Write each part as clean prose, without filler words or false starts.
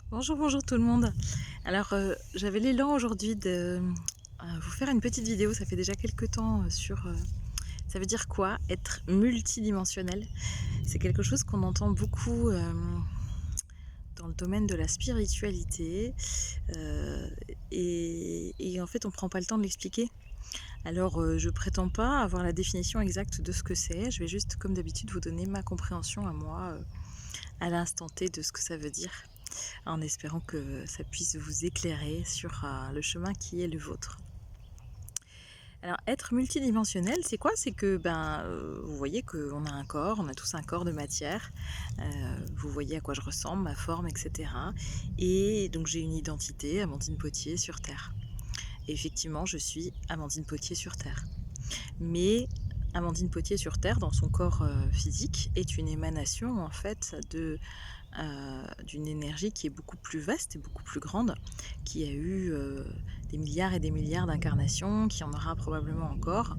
Bonjour, bonjour tout le monde. Alors, j'avais l'élan aujourd'hui de vous faire une petite vidéo. Ça fait déjà quelques temps sur ça veut dire quoi être multidimensionnel. C'est quelque chose qu'on entend beaucoup dans le domaine de la spiritualité et en fait, on prend pas le temps de l'expliquer. Alors, je prétends pas avoir la définition exacte de ce que c'est. Je vais juste, comme d'habitude, vous donner ma compréhension à moi à l'instant T de ce que ça veut dire, en espérant que ça puisse vous éclairer sur le chemin qui est le vôtre. Alors, être multidimensionnel, c'est quoi? C'est que, vous voyez qu'on a un corps, on a tous un corps de matière, vous voyez à quoi je ressemble, ma forme, etc. Et donc j'ai une identité, Amandine Potier sur Terre. Et effectivement, je suis Amandine Potier sur Terre. Mais Amandine Potier sur Terre, dans son corps physique, est une émanation en fait d'une énergie qui est beaucoup plus vaste et beaucoup plus grande, qui a eu des milliards et des milliards d'incarnations, qui en aura probablement encore,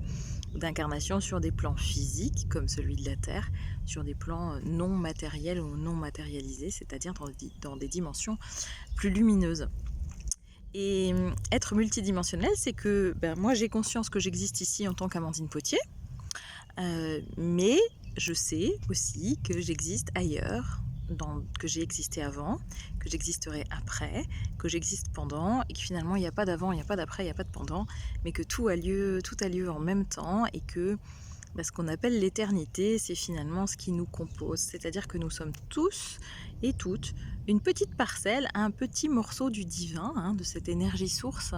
d'incarnations sur des plans physiques comme celui de la Terre, sur des plans non matériels ou non matérialisés, c'est-à-dire dans des dimensions plus lumineuses. Et être multidimensionnel, c'est que moi j'ai conscience que j'existe ici en tant qu'Amandine Potier, mais je sais aussi que j'existe ailleurs, que j'ai existé avant, que j'existerai après, que j'existe pendant, et que finalement il n'y a pas d'avant, il n'y a pas d'après, il n'y a pas de pendant, mais que tout a lieu en même temps, et que ce qu'on appelle l'éternité, c'est finalement ce qui nous compose. C'est-à-dire que nous sommes tous et toutes une petite parcelle, un petit morceau du divin, de cette énergie source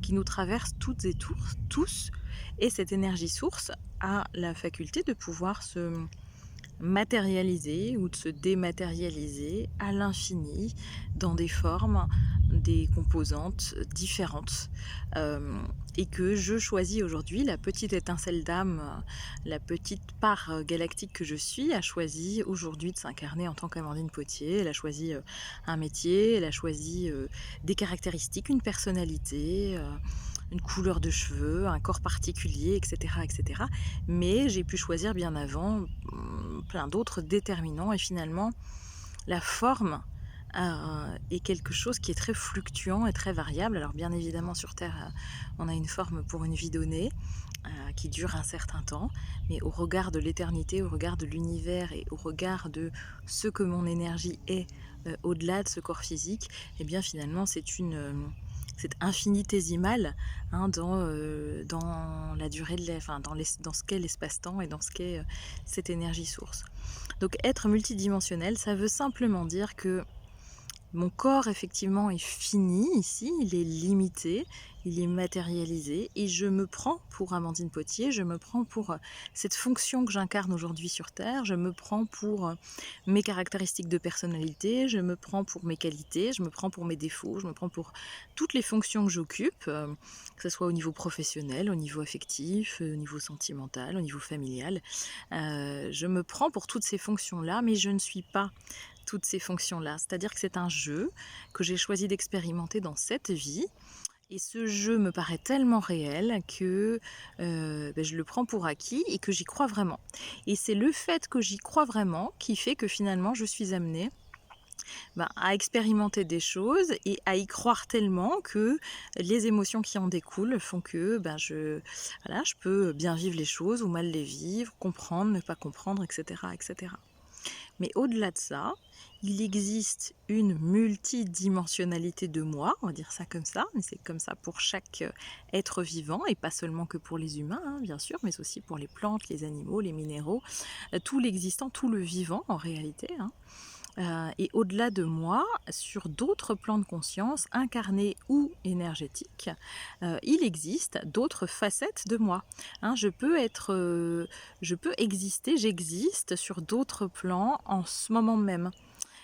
qui nous traverse toutes et tous. Et cette énergie source a la faculté de pouvoir se matérialiser ou de se dématérialiser à l'infini dans des formes, des composantes différentes. Et que je choisis aujourd'hui, la petite étincelle d'âme, la petite part galactique que je suis, a choisi aujourd'hui de s'incarner en tant qu'Amandine Potier. Elle a choisi un métier, elle a choisi des caractéristiques, une personnalité, une couleur de cheveux, un corps particulier, etc., etc. Mais j'ai pu choisir bien avant plein d'autres déterminants, et finalement la forme est quelque chose qui est très fluctuant et très variable. Alors bien évidemment sur Terre on a une forme pour une vie donnée qui dure un certain temps, mais au regard de l'éternité, au regard de l'univers et au regard de ce que mon énergie est au-delà de ce corps physique, et bien finalement c'est infinitésimal dans la durée dans ce qu'est l'espace-temps et dans ce qu'est cette énergie source. Donc être multidimensionnel, ça veut simplement dire que mon corps, effectivement, est fini ici, il est limité, il est matérialisé, et je me prends pour Amandine Potier, je me prends pour cette fonction que j'incarne aujourd'hui sur Terre, je me prends pour mes caractéristiques de personnalité, je me prends pour mes qualités, je me prends pour mes défauts, je me prends pour toutes les fonctions que j'occupe, que ce soit au niveau professionnel, au niveau affectif, au niveau sentimental, au niveau familial. Je me prends pour toutes ces fonctions-là, mais je ne suis pas toutes ces fonctions-là. C'est-à-dire que c'est un jeu que j'ai choisi d'expérimenter dans cette vie. Et ce jeu me paraît tellement réel que je le prends pour acquis et que j'y crois vraiment. Et c'est le fait que j'y crois vraiment qui fait que finalement je suis amenée à expérimenter des choses et à y croire tellement que les émotions qui en découlent font que je peux bien vivre les choses ou mal les vivre, comprendre, ne pas comprendre, etc., etc. Mais au-delà de ça, il existe une multidimensionnalité de moi, on va dire ça comme ça, mais c'est comme ça pour chaque être vivant, et pas seulement que pour les humains, bien sûr, mais aussi pour les plantes, les animaux, les minéraux, tout l'existant, tout le vivant en réalité. Et au-delà de moi, sur d'autres plans de conscience, incarnés ou énergétiques, il existe d'autres facettes de moi. Je peux exister, j'existe sur d'autres plans en ce moment même.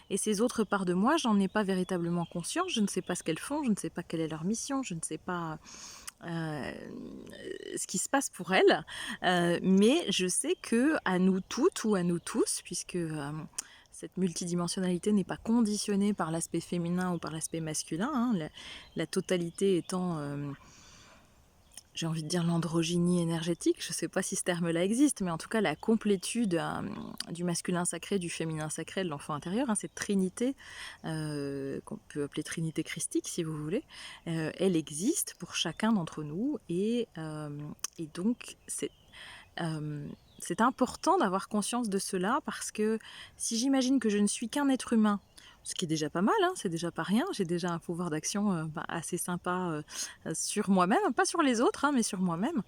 Et ces autres parts de moi, j'en ai pas véritablement conscience, je ne sais pas ce qu'elles font, je ne sais pas quelle est leur mission, je ne sais pas ce qui se passe pour elles, mais je sais que à nous toutes ou à nous tous, puisque cette multidimensionnalité n'est pas conditionnée par l'aspect féminin ou par l'aspect masculin, la totalité étant j'ai envie de dire l'androgynie énergétique, je ne sais pas si ce terme-là existe, mais en tout cas la complétude du masculin sacré, du féminin sacré, de l'enfant intérieur, hein, cette trinité, qu'on peut appeler trinité christique si vous voulez, elle existe pour chacun d'entre nous et donc c'est important d'avoir conscience de cela parce que si j'imagine que je ne suis qu'un être humain, ce qui est déjà pas mal, hein, c'est déjà pas rien, j'ai déjà un pouvoir d'action assez sympa sur moi-même, pas sur les autres, hein, mais sur moi-même.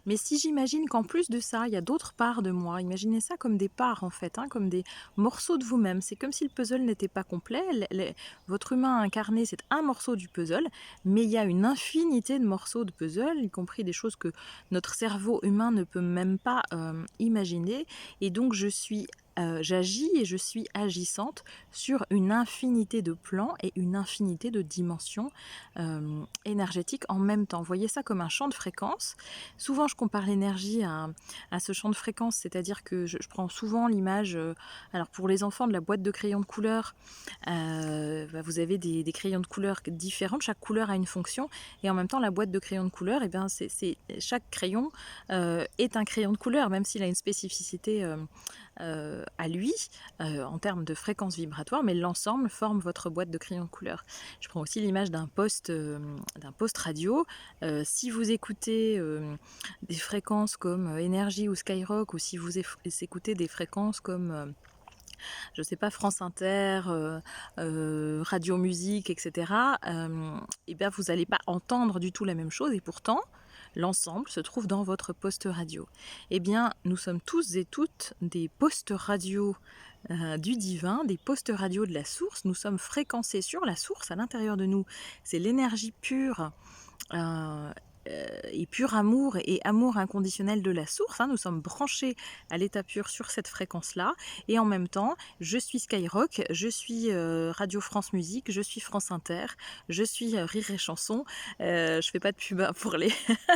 Mais si j'imagine qu'en plus de ça, il y a d'autres parts de moi, imaginez ça comme des parts en fait, hein, comme des morceaux de vous-même. C'est comme si le puzzle n'était pas complet. Votre humain incarné, c'est un morceau du puzzle, mais il y a une infinité de morceaux de puzzle, y compris des choses que notre cerveau humain ne peut même pas imaginer. Et donc j'agis et je suis agissante sur une infinité de plans et une infinité de dimensions énergétiques en même temps. Voyez ça comme un champ de fréquences. Souvent, je compare l'énergie à ce champ de fréquences, c'est-à-dire que je prends souvent l'image, alors pour les enfants, de la boîte de crayons de couleur. Vous avez des crayons de couleur différents, chaque couleur a une fonction, et en même temps, la boîte de crayons de couleur, eh bien, chaque crayon est un crayon de couleur, même s'il a une spécificité à lui en termes de fréquence vibratoire, mais l'ensemble forme votre boîte de crayons de couleur. Je prends aussi l'image d'un poste radio. Si vous écoutez des fréquences comme Énergie ou Skyrock, ou si vous écoutez des fréquences comme je sais pas, France Inter, Radio Musique, etc., et bien vous n'allez pas entendre du tout la même chose, et pourtant, l'ensemble se trouve dans votre poste radio. Eh bien, nous sommes tous et toutes des postes radio du divin, des postes radio de la source. Nous sommes fréquencés sur la source à l'intérieur de nous. C'est l'énergie pure euh, et pur amour et amour inconditionnel de la source. Hein. Nous sommes branchés à l'état pur sur cette fréquence-là. Et en même temps, je suis Skyrock, je suis Radio France Musique, je suis France Inter, je suis Rire et Chanson. Je fais pas de pub pour les,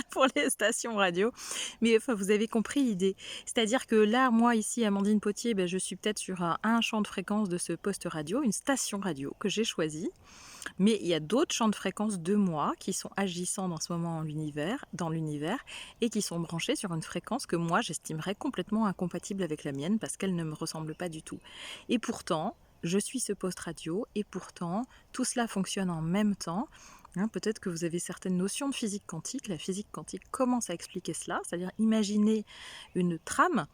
pour les stations radio. Mais enfin, vous avez compris l'idée. C'est-à-dire que là, moi, ici, Amandine Potier, je suis peut-être sur un champ de fréquence de ce poste radio, une station radio que j'ai choisie. Mais il y a d'autres champs de fréquences de moi qui sont agissants dans ce moment dans l'univers, et qui sont branchés sur une fréquence que moi j'estimerais complètement incompatible avec la mienne parce qu'elle ne me ressemble pas du tout. Et pourtant, je suis ce poste radio, et pourtant, tout cela fonctionne en même temps. Hein, peut-être que vous avez certaines notions de physique quantique. La physique quantique commence à expliquer cela, c'est-à-dire imaginer une trame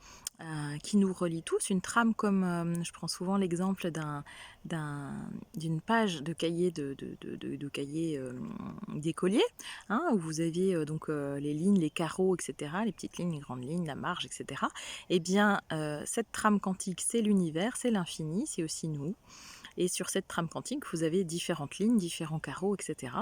qui nous relie tous, une trame comme, je prends souvent l'exemple d'une page de cahier cahier d'écolier, hein, où vous aviez les lignes, les carreaux, etc., les petites lignes, les grandes lignes, la marge, etc. Eh bien, cette trame quantique, c'est l'univers, c'est l'infini, c'est aussi nous. Et sur cette trame quantique, vous avez différentes lignes, différents carreaux, etc.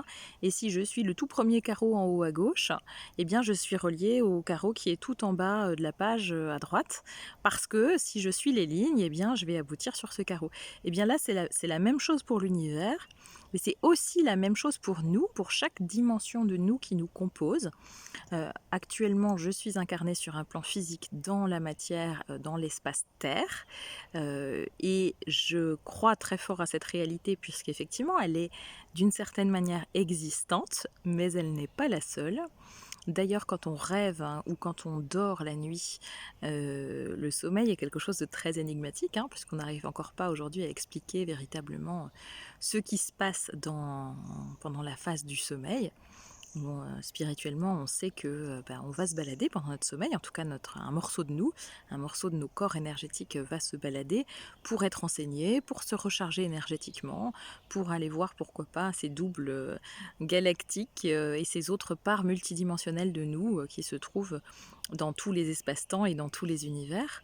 Et si je suis le tout premier carreau en haut à gauche, eh bien je suis reliée au carreau qui est tout en bas de la page à droite, parce que si je suis les lignes, eh bien je vais aboutir sur ce carreau. Eh bien là, c'est la même chose pour l'univers, mais c'est aussi la même chose pour nous, pour chaque dimension de nous qui nous compose. Actuellement, je suis incarnée sur un plan physique dans la matière, dans l'espace Terre, et je crois très fort à cette réalité puisqu'effectivement, elle est d'une certaine manière existante, mais elle n'est pas la seule. D'ailleurs, quand on rêve ou quand on dort la nuit, le sommeil est quelque chose de très énigmatique, hein, puisqu'on n'arrive encore pas aujourd'hui à expliquer véritablement ce qui se passe pendant la phase du sommeil. Bon, spirituellement, on sait que on va se balader pendant notre sommeil, en tout cas un morceau de nous, un morceau de nos corps énergétiques va se balader pour être enseigné, pour se recharger énergétiquement, pour aller voir pourquoi pas ces doubles galactiques et ces autres parts multidimensionnelles de nous qui se trouvent dans tous les espaces-temps et dans tous les univers.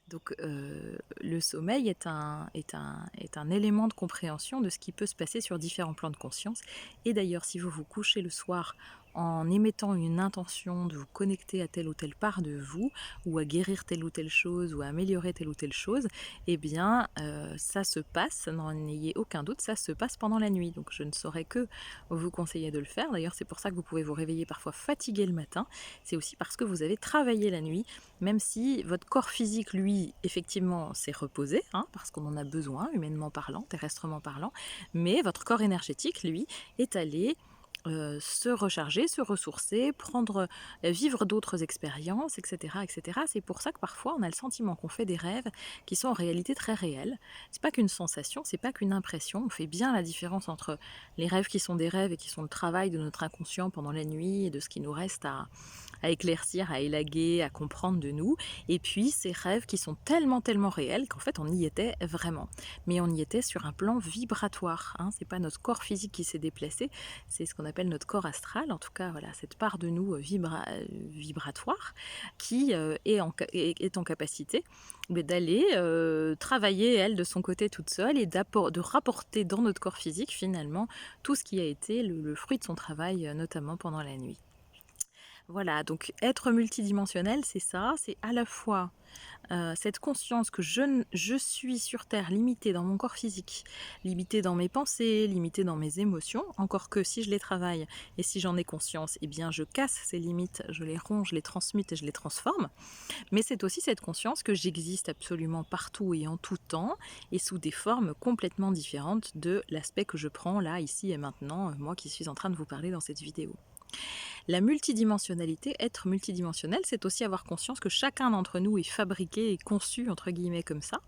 Donc le sommeil est un élément de compréhension de ce qui peut se passer sur différents plans de conscience. Et d'ailleurs, si vous vous couchez le soir en émettant une intention de vous connecter à telle ou telle part de vous, ou à guérir telle ou telle chose, ou à améliorer telle ou telle chose, eh bien ça se passe, n'en ayez aucun doute, ça se passe pendant la nuit. Donc je ne saurais que vous conseiller de le faire. D'ailleurs, c'est pour ça que vous pouvez vous réveiller parfois fatigué le matin. C'est aussi parce que vous avez travaillé la nuit, même si votre corps physique, lui, effectivement, s'est reposé, hein, parce qu'on en a besoin, humainement parlant, terrestrement parlant, mais votre corps énergétique, lui, est allé se recharger, se ressourcer, vivre d'autres expériences, etc., etc. C'est pour ça que parfois on a le sentiment qu'on fait des rêves qui sont en réalité très réels. C'est pas qu'une sensation, c'est pas qu'une impression. On fait bien la différence entre les rêves qui sont des rêves et qui sont le travail de notre inconscient pendant la nuit et de ce qui nous reste à éclaircir, à élaguer, à comprendre de nous. Et puis ces rêves qui sont tellement, tellement réels qu'en fait on y était vraiment. Mais on y était sur un plan vibratoire. Hein. C'est pas notre corps physique qui s'est déplacé, c'est ce qu'on appelle notre corps astral. En tout cas, voilà, cette part de nous vibratoire qui est en capacité d'aller travailler, elle, de son côté toute seule et de rapporter dans notre corps physique finalement tout ce qui a été le fruit de son travail, notamment pendant la nuit. Voilà, donc être multidimensionnel, c'est ça, c'est à la fois cette conscience que je suis sur Terre limitée dans mon corps physique, limitée dans mes pensées, limitée dans mes émotions, encore que si je les travaille et si j'en ai conscience, eh bien je casse ces limites, je les romps, je les transmute et je les transforme. Mais c'est aussi cette conscience que j'existe absolument partout et en tout temps et sous des formes complètement différentes de l'aspect que je prends là, ici et maintenant, moi qui suis en train de vous parler dans cette vidéo. La multidimensionnalité, être multidimensionnel, c'est aussi avoir conscience que chacun d'entre nous est fabriqué et conçu, entre guillemets, comme ça,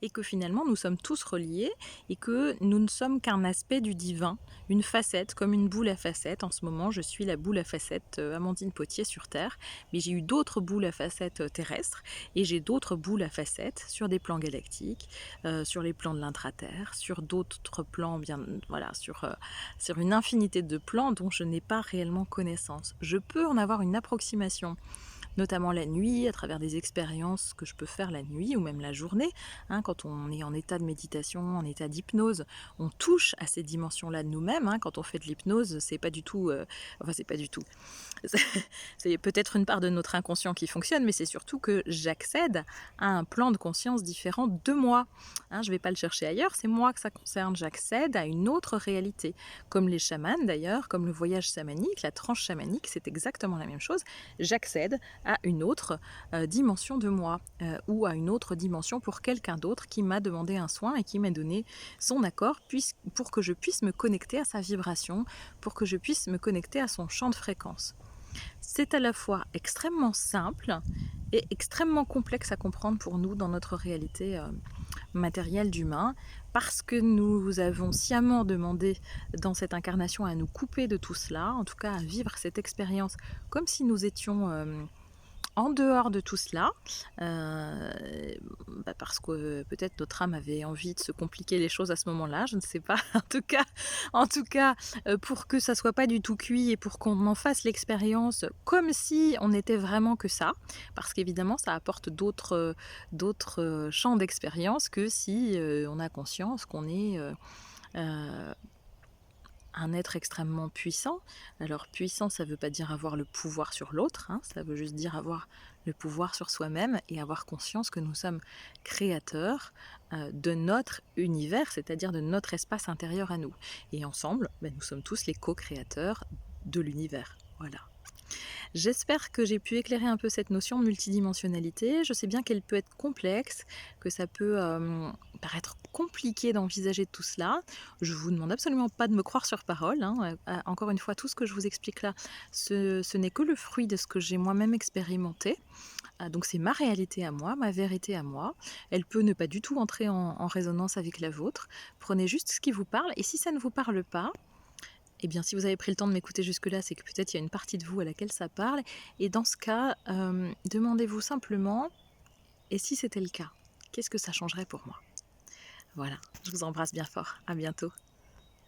et que finalement nous sommes tous reliés et que nous ne sommes qu'un aspect du divin, une facette, comme une boule à facettes. En ce moment, je suis la boule à facettes Amandine Potier sur Terre, mais j'ai eu d'autres boules à facettes terrestres et j'ai d'autres boules à facettes sur des plans galactiques, sur les plans de l'intraterre, sur d'autres plans, sur une infinité de plans dont je n'ai pas réellement connaissance. Je peux en avoir une approximation, notamment la nuit, à travers des expériences que je peux faire la nuit ou même la journée. Hein, quand on est en état de méditation, en état d'hypnose, on touche à ces dimensions-là de nous-mêmes. Hein. Quand on fait de l'hypnose, c'est pas du tout... c'est pas du tout. C'est peut-être une part de notre inconscient qui fonctionne, mais c'est surtout que j'accède à un plan de conscience différent de moi. Hein, je ne vais pas le chercher ailleurs, c'est moi que ça concerne. J'accède à une autre réalité. Comme les chamans d'ailleurs, comme le voyage chamanique, la tranche chamanique, c'est exactement la même chose. J'accède à une autre dimension de moi ou à une autre dimension pour quelqu'un d'autre qui m'a demandé un soin et qui m'a donné son accord pour que je puisse me connecter à sa vibration, pour que je puisse me connecter à son champ de fréquence. C'est à la fois extrêmement simple et extrêmement complexe à comprendre pour nous dans notre réalité matérielle d'humain, parce que nous avons sciemment demandé dans cette incarnation à nous couper de tout cela, en tout cas à vivre cette expérience comme si nous étions en dehors de tout cela, parce que peut-être notre âme avait envie de se compliquer les choses à ce moment-là, je ne sais pas. En tout cas, pour que ça soit pas du tout cuit et pour qu'on en fasse l'expérience comme si on n'était vraiment que ça, parce qu'évidemment, ça apporte d'autres champs d'expérience que si on a conscience qu'on est un être extrêmement puissant. Alors puissant, ça ne veut pas dire avoir le pouvoir sur l'autre, hein, ça veut juste dire avoir le pouvoir sur soi-même et avoir conscience que nous sommes créateurs de notre univers, c'est-à-dire de notre espace intérieur à nous. Et ensemble, nous sommes tous les co-créateurs de l'univers. Voilà. J'espère que j'ai pu éclairer un peu cette notion de multidimensionnalité. Je sais bien qu'elle peut être complexe, que ça peut paraître compliqué d'envisager tout cela. Je ne vous demande absolument pas de me croire sur parole. Hein. Encore une fois, tout ce que je vous explique là, ce n'est que le fruit de ce que j'ai moi-même expérimenté. Donc c'est ma réalité à moi, ma vérité à moi. Elle peut ne pas du tout entrer en résonance avec la vôtre. Prenez juste ce qui vous parle, et si ça ne vous parle pas, eh bien, si vous avez pris le temps de m'écouter jusque-là, c'est que peut-être il y a une partie de vous à laquelle ça parle. Et dans ce cas, demandez-vous simplement, et si c'était le cas, qu'est-ce que ça changerait pour moi? Voilà, je vous embrasse bien fort. À bientôt.